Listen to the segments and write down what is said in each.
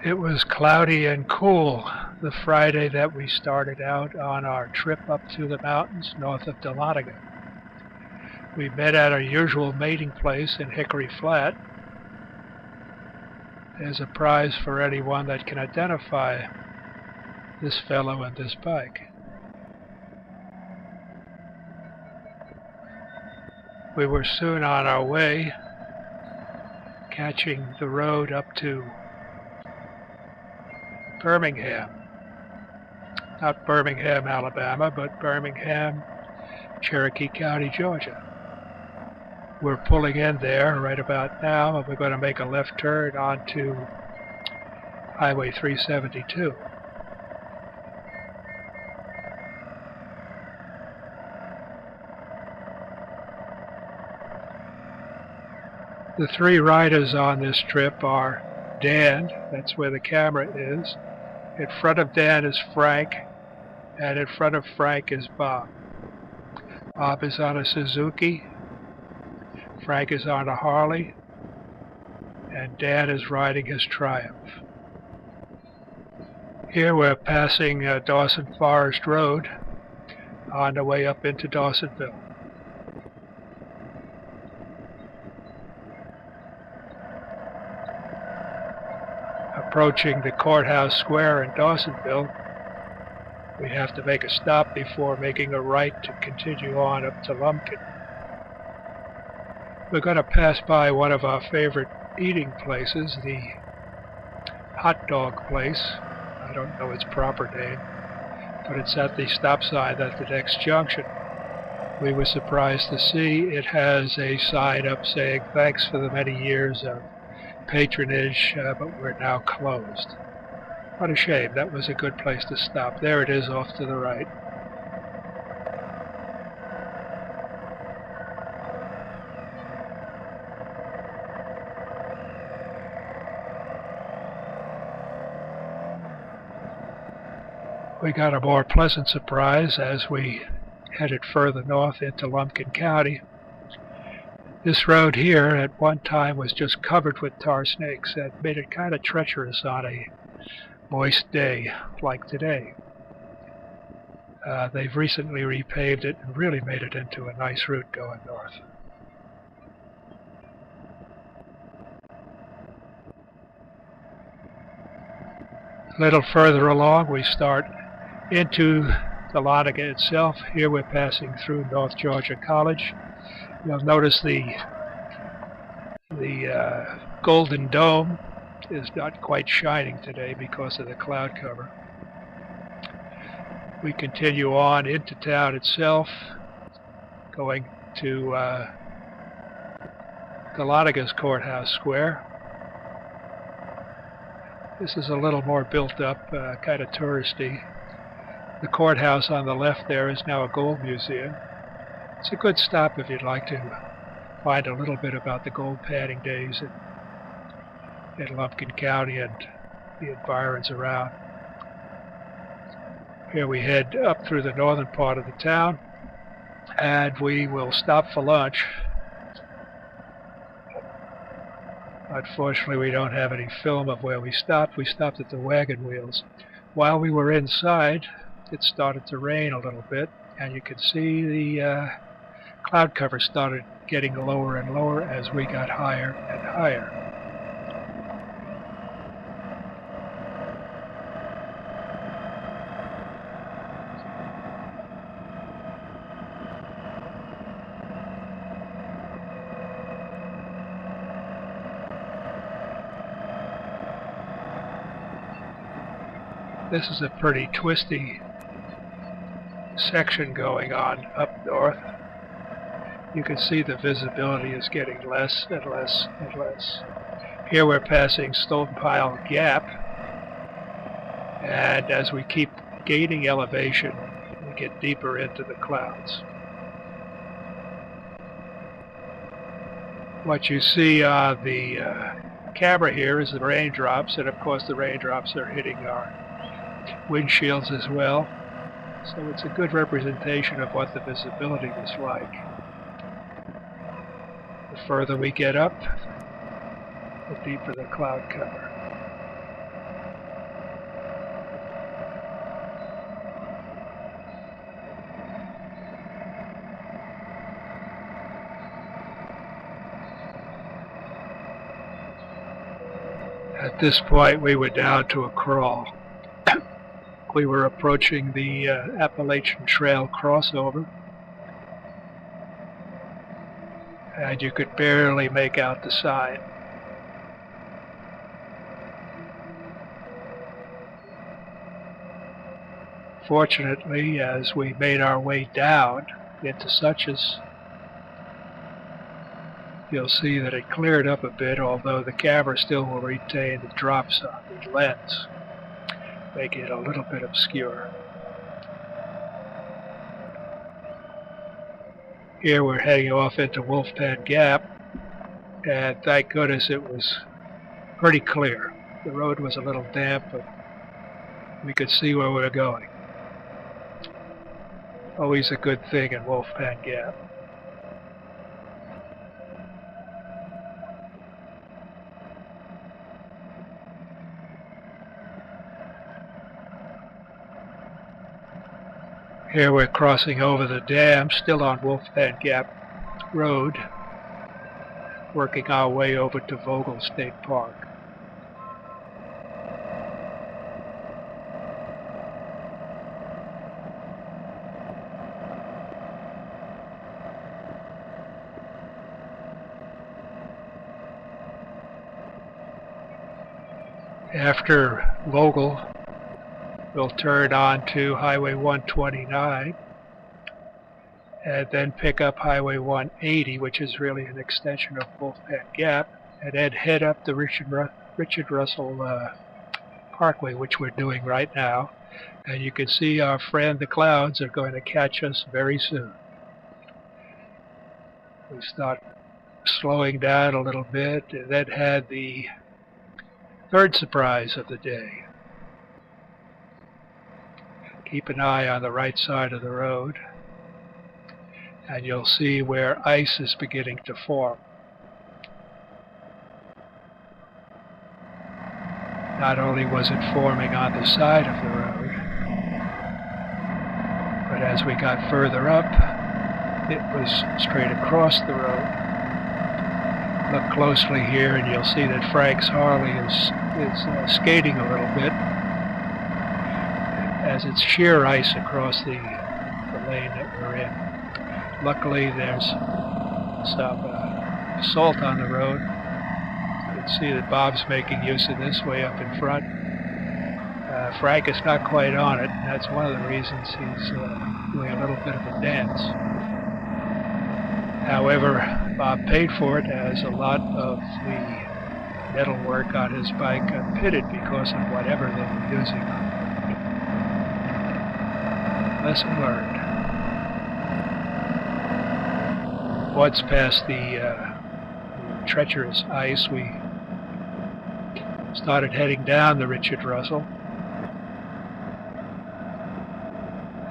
It was cloudy and cool the Friday that we started out on our trip up to the mountains north of Dahlonega. We met at our usual mating place in Hickory Flat. There's a prize for anyone that can identify this fellow and this bike. We were soon on our way, catching the road up to Birmingham. Not Birmingham, Alabama, but Birmingham, Cherokee County, Georgia. We're pulling in there right about now, and we're going to make a left turn onto Highway 372. The three riders on this trip are Dan, that's where the camera is. In front of Dan is Frank, and in front of Frank is Bob. Bob is on a Suzuki, Frank is on a Harley, and Dan is riding his Triumph. Here we're passing Dawson Forest Road on the way up into Dawsonville. Approaching the courthouse square in Dawsonville, we have to make a stop before making a right to continue on up to Lumpkin. We're going to pass by one of our favorite eating places, the hot dog place. I don't know its proper name, but it's at the stop sign at the next junction. We were surprised to see it has a sign up saying, "Thanks for the many years of patronage, but we're now closed." What a shame. That was a good place to stop. There it is off to the right. We got a more pleasant surprise as we headed further north into Lumpkin County. This road here at one time was just covered with tar snakes. That made it kind of treacherous on a moist day like today. They've recently repaved it and really made it into a nice route going north. A little further along we start into Dahlonega itself. Here we're passing through North Georgia College. You'll notice the Golden Dome is not quite shining today because of the cloud cover. We continue on into town itself, going to Dahlonaga's Courthouse Square. This is a little more built up, kind of touristy. The courthouse on the left there is now a gold museum. It's a good stop if you'd like to find a little bit about the gold panning days in Lumpkin County and the environs around. Here we head up through the northern part of the town, and we will stop for lunch. Unfortunately, we don't have any film of where we stopped. We stopped at the Wagon Wheels. While we were inside, it started to rain a little bit, and you could see the cloud cover started getting lower and lower as we got higher and higher. This is a pretty twisty section going on up north. You can see the visibility is getting less and less and less. Here we're passing Stonepile Gap, and as we keep gaining elevation, we get deeper into the clouds. What you see on the camera here is the raindrops, and of course the raindrops are hitting our windshields as well. So it's a good representation of what the visibility was like. The further we get up, the deeper the cloud cover. At this point, we were down to a crawl. We were approaching the Appalachian Trail crossover, and you could barely make out the sign. Fortunately, as we made our way down into Suches, you'll see that it cleared up a bit, although the camera still will retain the drops on the lens, making it a little bit obscure. Here we're heading off into Wolfpan Gap, and thank goodness it was pretty clear. The road was a little damp, but we could see where we were going. Always a good thing in Wolfpan Gap. Here we're crossing over the dam, still on Wolfpan Gap Road, working our way over to Vogel State Park. After Vogel, we'll turn on to Highway 129 and then pick up Highway 180, which is really an extension of Wolfpan Gap, and then head up the Richard Russell Parkway, which we're doing right now. And you can see our friend the clouds are going to catch us very soon. We start slowing down a little bit and then had the third surprise of the day. Keep an eye on the right side of the road, and you'll see where ice is beginning to form. Not only was it forming on the side of the road, but as we got further up, it was straight across the road. Look closely here and you'll see that Frank's Harley is skating a little bit, as it's sheer ice across the lane that we're in. Luckily there's some salt on the road. You can see that Bob's making use of this way up in front. Frank is not quite on it, and that's one of the reasons he's doing a little bit of a dance. However, Bob paid for it, as a lot of the metal work on his bike got pitted because of whatever they were using on it. Lesson learned. Once past the treacherous ice, we started heading down the Richard Russell,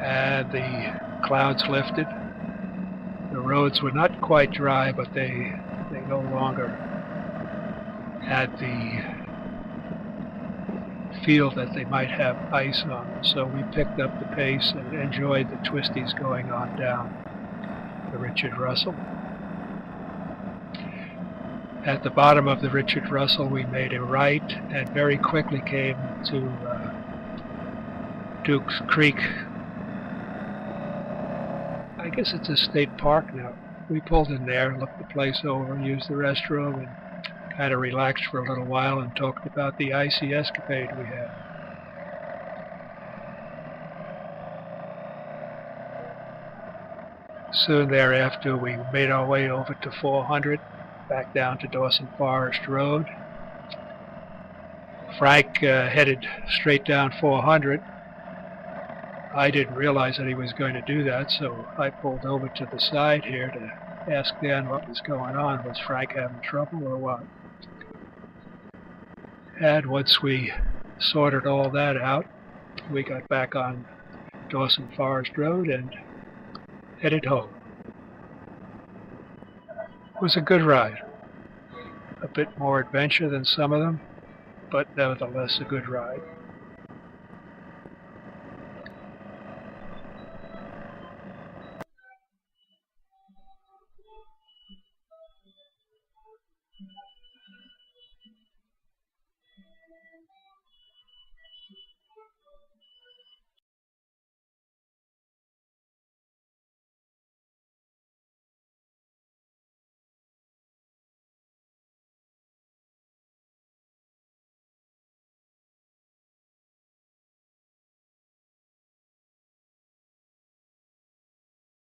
and the clouds lifted. The roads were not quite dry, but they no longer had the feel that they might have ice on them. So we picked up the pace and enjoyed the twisties going on down the Richard Russell. At the bottom of the Richard Russell, we made a right and very quickly came to Duke's Creek. I guess it's a state park now. We pulled in there, looked the place over, used the restroom, and kind of relaxed for a little while and talked about the icy escapade we had. Soon thereafter, we made our way over to 400, back down to Dawson Forest Road. Frank headed straight down 400. I didn't realize that he was going to do that, so I pulled over to the side here to ask Dan what was going on. Was Frank having trouble or what? And once we sorted all that out, we got back on Dawson Forest Road and headed home. It was a good ride. A bit more adventure than some of them, but nevertheless a good ride.